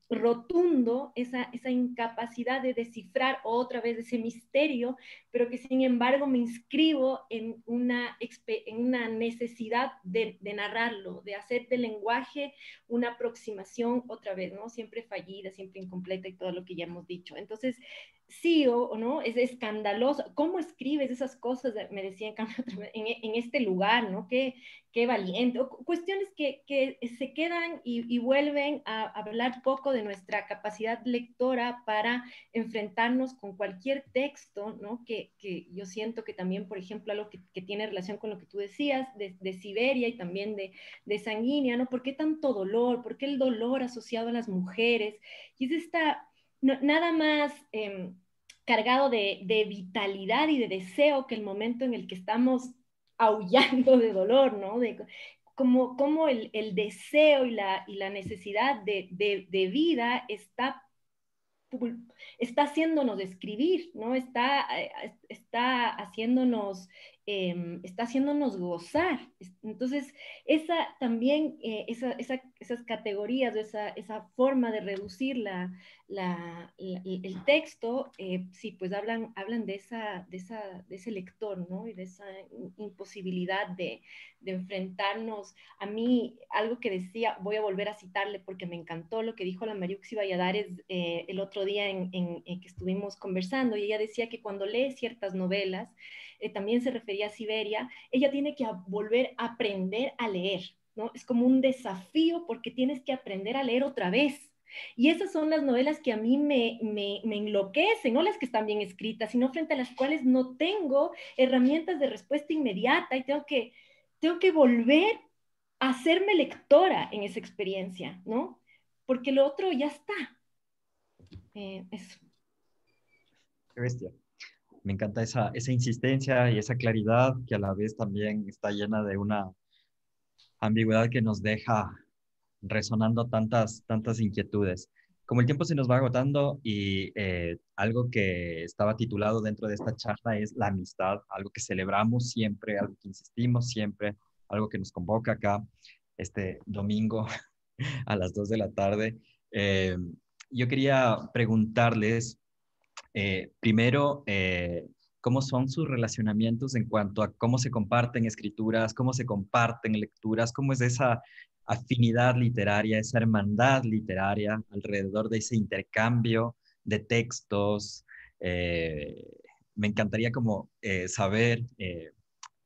rotundo, esa incapacidad de descifrar otra vez ese misterio, pero que sin embargo me inscribo en una necesidad de narrarlo, de hacer del lenguaje una aproximación otra vez, ¿no? Siempre fallida, siempre incompleta y todo lo que ya hemos dicho. Entonces, sí o no, es escandaloso. ¿Cómo escribes esas cosas? Me decían en este lugar, ¿no? Qué valiente. O cuestiones que se quedan y vuelven a hablar poco de nuestra capacidad lectora para enfrentarnos con cualquier texto, ¿no? Que yo siento que también, por ejemplo, algo que tiene relación con lo que tú decías de Siberia y también de Sanguínea, ¿no? ¿Por qué tanto dolor? ¿Por qué el dolor asociado a las mujeres? Y es esta nada más cargado de vitalidad y de deseo que el momento en el que estamos aullando de dolor, ¿no? Como el deseo y la necesidad de vida está haciéndonos escribir, ¿no? Está haciéndonos gozar. Entonces, también, esas categorías, esa forma de reducir el texto, sí, pues hablan de ese lector, ¿no? Y de esa imposibilidad de enfrentarnos. A mí, algo que decía, voy a volver a citarle porque me encantó lo que dijo la Mariuxi Valladares el otro día en que estuvimos conversando, y ella decía que cuando lee ciertas novelas, también se refería a Siberia, ella tiene que volver a aprender a leer, ¿no? Es como un desafío porque tienes que aprender a leer otra vez. Y esas son las novelas que a mí me enloquecen, no las que están bien escritas, sino frente a las cuales no tengo herramientas de respuesta inmediata y tengo que volver a hacerme lectora en esa experiencia, ¿no? Porque lo otro ya está. Eso. Qué bestia. Me encanta esa insistencia y esa claridad que a la vez también está llena de una ambigüedad que nos deja resonando tantas inquietudes. como el tiempo se nos va agotando y algo que estaba titulado dentro de esta charla es la amistad, algo que celebramos siempre, algo que insistimos siempre, algo que nos convoca acá este domingo a las 2 de la tarde. Eh, yo quería preguntarles primero, ¿cómo son sus relacionamientos en cuanto a cómo se comparten escrituras, cómo se comparten lecturas, cómo es esa afinidad literaria, esa hermandad literaria alrededor de ese intercambio de textos? Eh, Me encantaría como saber,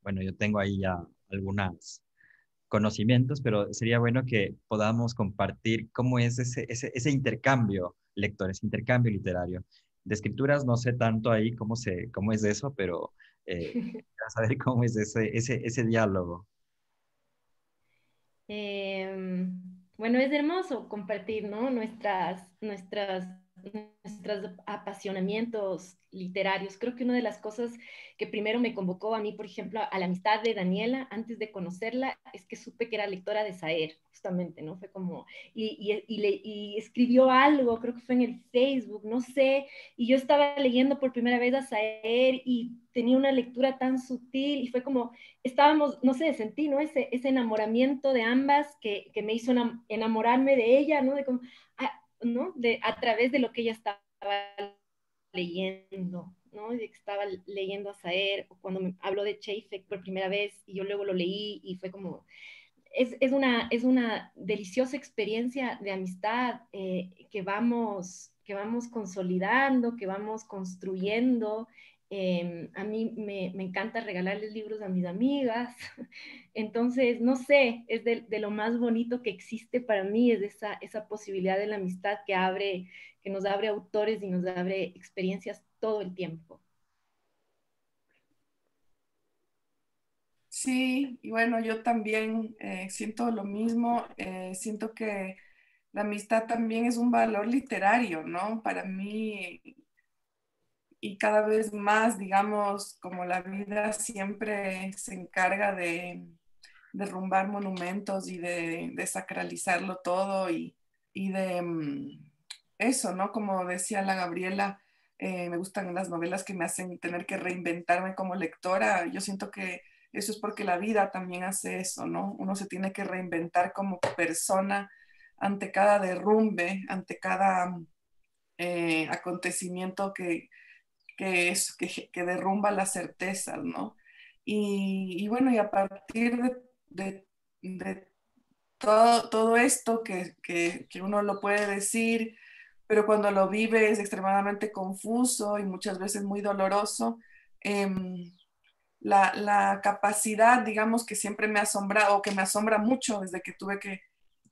bueno, yo tengo ahí ya algunos conocimientos, pero sería bueno que podamos compartir cómo es ese intercambio lector, ese intercambio literario. De escrituras no sé tanto ahí cómo es eso, pero quisiera saber cómo es ese diálogo. Bueno, es hermoso compartir, ¿no? Nuestros apasionamientos literarios. Creo que una de las cosas que primero me convocó a mí, por ejemplo, a la amistad de Daniela, antes de conocerla, es que supe que era lectora de Saer, justamente, ¿no? Fue como, y escribió algo, creo que fue en el Facebook, no sé, y yo estaba leyendo por primera vez a Saer y tenía una lectura tan sutil y fue como, estábamos, no sé, sentí, ¿no? Ese enamoramiento de ambas que me hizo enamorarme de ella, ¿no? De como, ¿no? A través de lo que ella estaba leyendo, ¿no? De que estaba leyendo a Saer, o cuando me habló de Chafek por primera vez, y yo luego lo leí y fue como, es una deliciosa experiencia de amistad que vamos consolidando, que vamos construyendo. A mí me encanta regalarles libros a mis amigas. Entonces, no sé, es de lo más bonito que existe para mí, es esa posibilidad de la amistad que nos abre autores y nos abre experiencias todo el tiempo. Sí, y bueno, yo también siento lo mismo, siento que la amistad también es un valor literario, ¿no? Para mí, y cada vez más, digamos, como la vida siempre se encarga de derrumbar monumentos y de desacralizarlo todo y de eso, ¿no? Como decía la Gabriela, me gustan las novelas que me hacen tener que reinventarme como lectora. Yo siento que eso es porque la vida también hace eso, ¿no? Uno se tiene que reinventar como persona ante cada derrumbe, ante cada acontecimiento que derrumba las certezas, ¿no? Y bueno, y a partir de todo esto que uno lo puede decir, pero cuando lo vive es extremadamente confuso y muchas veces muy doloroso. La capacidad, digamos, que siempre me asombra o que me asombra mucho desde que tuve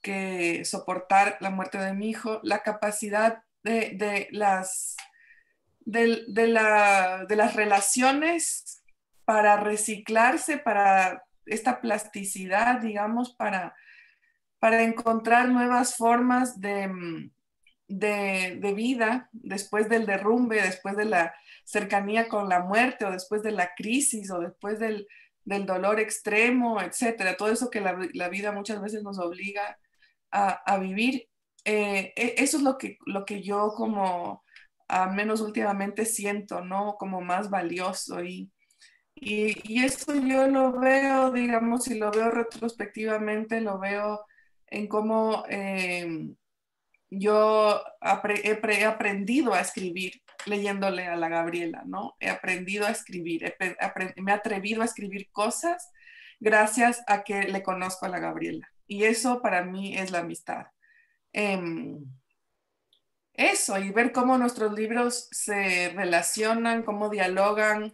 que soportar la muerte de mi hijo, la capacidad de las relaciones para reciclarse, para esta plasticidad, digamos, para encontrar nuevas formas de vida después del derrumbe, después de la cercanía con la muerte o después de la crisis o después del dolor extremo, etcétera. Todo eso que la vida muchas veces nos obliga a vivir. Eso es lo que yo como, al menos últimamente siento, ¿no? Como más valioso y esto yo lo veo, digamos, si lo veo retrospectivamente, lo veo en cómo yo he aprendido a escribir leyéndole a la Gabriela, ¿no? He aprendido a escribir, me he atrevido a escribir cosas gracias a que le conozco a la Gabriela. Y eso para mí es la amistad. Eso, y ver cómo nuestros libros se relacionan, cómo dialogan,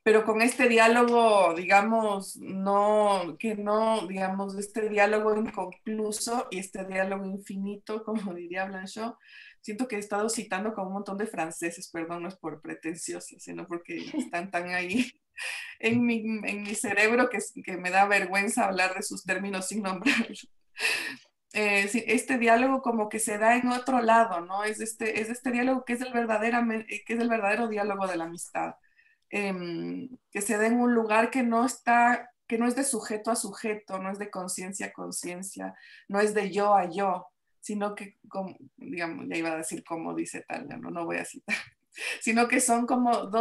pero con este diálogo, digamos, digamos, este diálogo inconcluso y este diálogo infinito, como diría Blanchot. Siento que he estado citando con un montón de franceses, perdón, no es por pretenciosa, sino porque están tan ahí en mi cerebro que me da vergüenza hablar de sus términos sin nombrarlos. Este diálogo como que se da en otro lado, ¿no? Es este diálogo que es que es el verdadero diálogo de la amistad, que se da en un lugar que no es de sujeto a sujeto, no es de conciencia a conciencia, no es de yo a yo, sino que, como, digamos, ya iba a decir como dice tal, no voy a citar, sino que son como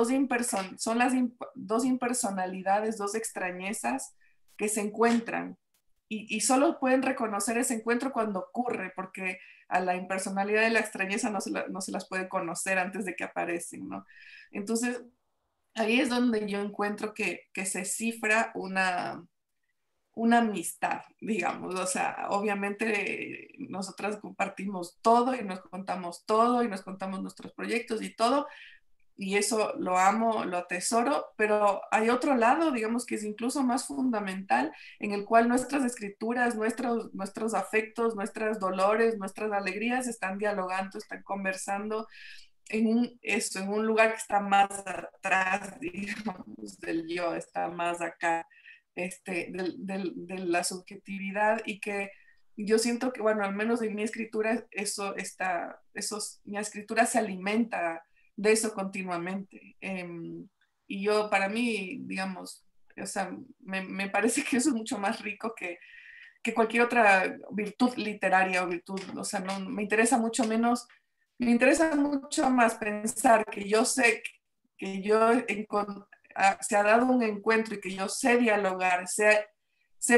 son las dos impersonalidades, dos extrañezas que se encuentran y solo pueden reconocer ese encuentro cuando ocurre, porque a la impersonalidad y la extrañeza no se las puede conocer antes de que aparecen, ¿no? Entonces, ahí es donde yo encuentro que se cifra una amistad, digamos. O sea, obviamente nosotras compartimos todo y nos contamos todo y nos contamos nuestros proyectos y todo, y eso lo amo, lo atesoro, pero hay otro lado, digamos, que es incluso más fundamental, en el cual nuestras escrituras, nuestros afectos, nuestros dolores, nuestras alegrías están dialogando, están conversando en un lugar que está más atrás, digamos, del yo, está más acá, de la subjetividad, y que yo siento que, bueno, al menos en mi escritura, mi escritura se alimenta de eso continuamente. Y yo, para mí, digamos, o sea, me parece que eso es mucho más rico que cualquier otra virtud literaria o virtud, o sea, no, me interesa mucho menos, me interesa mucho más pensar que yo sé que se ha dado un encuentro y que yo sé dialogar, sé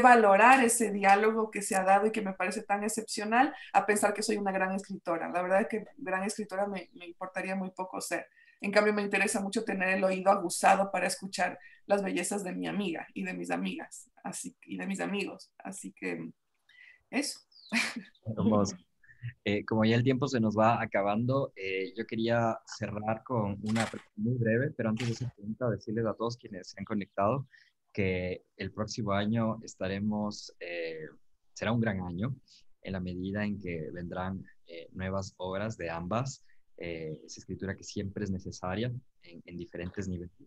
valorar ese diálogo que se ha dado y que me parece tan excepcional, a pensar que soy una gran escritora. La verdad es que gran escritora me importaría muy poco ser. En cambio, me interesa mucho tener el oído aguzado para escuchar las bellezas de mi amiga y de mis amigas, y de mis amigos. Así que eso. Hermoso. Como ya el tiempo se nos va acabando, yo quería cerrar con una pregunta muy breve, pero antes de esa pregunta, decirles a todos quienes se han conectado que el próximo año será un gran año en la medida en que vendrán nuevas obras de ambas. Esa escritura que siempre es necesaria en diferentes niveles de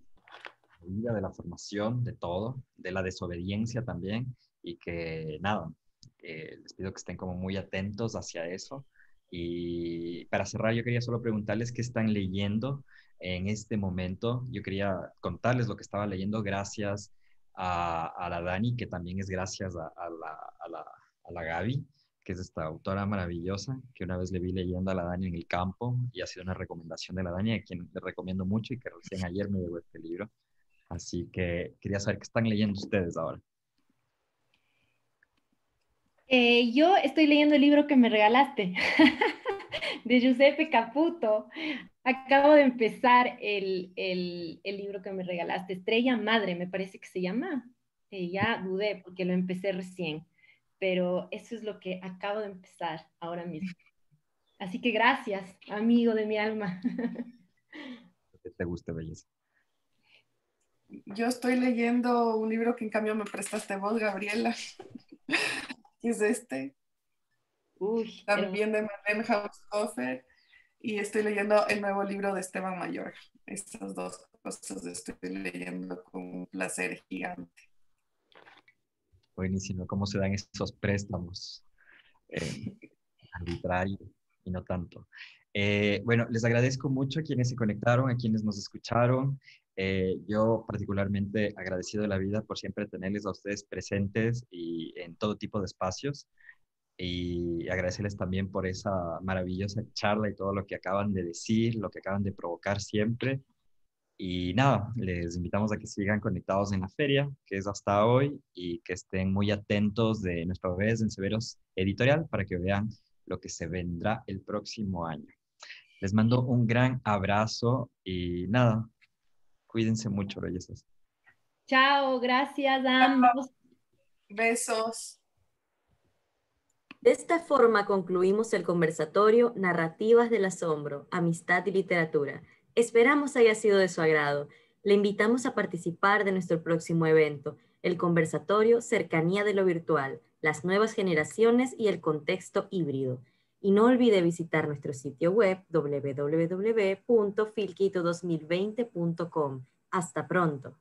la vida, de la formación, de todo, de la desobediencia también, y que nada, les pido que estén como muy atentos hacia eso. Y para cerrar, yo quería solo preguntarles qué están leyendo en este momento. Yo quería contarles lo que estaba leyendo gracias a la Dani, que también es gracias a la Gaby, que es esta autora maravillosa, que una vez le vi leyendo a la Dani en el campo y ha sido una recomendación de la Dani, a quien le recomiendo mucho y que recién ayer me llegó este libro. Así que quería saber qué están leyendo ustedes ahora. Yo estoy leyendo el libro que me regalaste, de Giuseppe Caputo. Acabo de empezar el libro que me regalaste, Estrella Madre, me parece que se llama. Ya dudé porque lo empecé recién, pero eso es lo que acabo de empezar ahora mismo. Así que gracias, amigo de mi alma. Que te guste, belleza. Yo estoy leyendo un libro que en cambio me prestaste vos, Gabriela, que es Uy, también de Marlene Haushofer, y estoy leyendo el nuevo libro de Esteban Mayor. Estas dos cosas estoy leyendo con un placer gigante. Buenísimo, cómo se dan esos préstamos arbitrarios y no tanto. Bueno, les agradezco mucho a quienes se conectaron, a quienes nos escucharon. Yo particularmente agradecido de la vida por siempre tenerles a ustedes presentes y en todo tipo de espacios. Y agradecerles también por esa maravillosa charla y todo lo que acaban de decir, lo que acaban de provocar siempre. Y nada, les invitamos a que sigan conectados en la feria, que es hasta hoy, y que estén muy atentos de nuestra vez en Severos Editorial para que vean lo que se vendrá el próximo año. Les mando un gran abrazo y nada, cuídense mucho, bellezas. chao, gracias a ambos. Besos. De esta forma concluimos el conversatorio Narrativas del Asombro, Amistad y Literatura. Esperamos haya sido de su agrado. Le invitamos a participar de nuestro próximo evento, el conversatorio Cercanía de lo Virtual, las nuevas generaciones y el contexto híbrido. Y no olvide visitar nuestro sitio web www.filquito2020.com. Hasta pronto.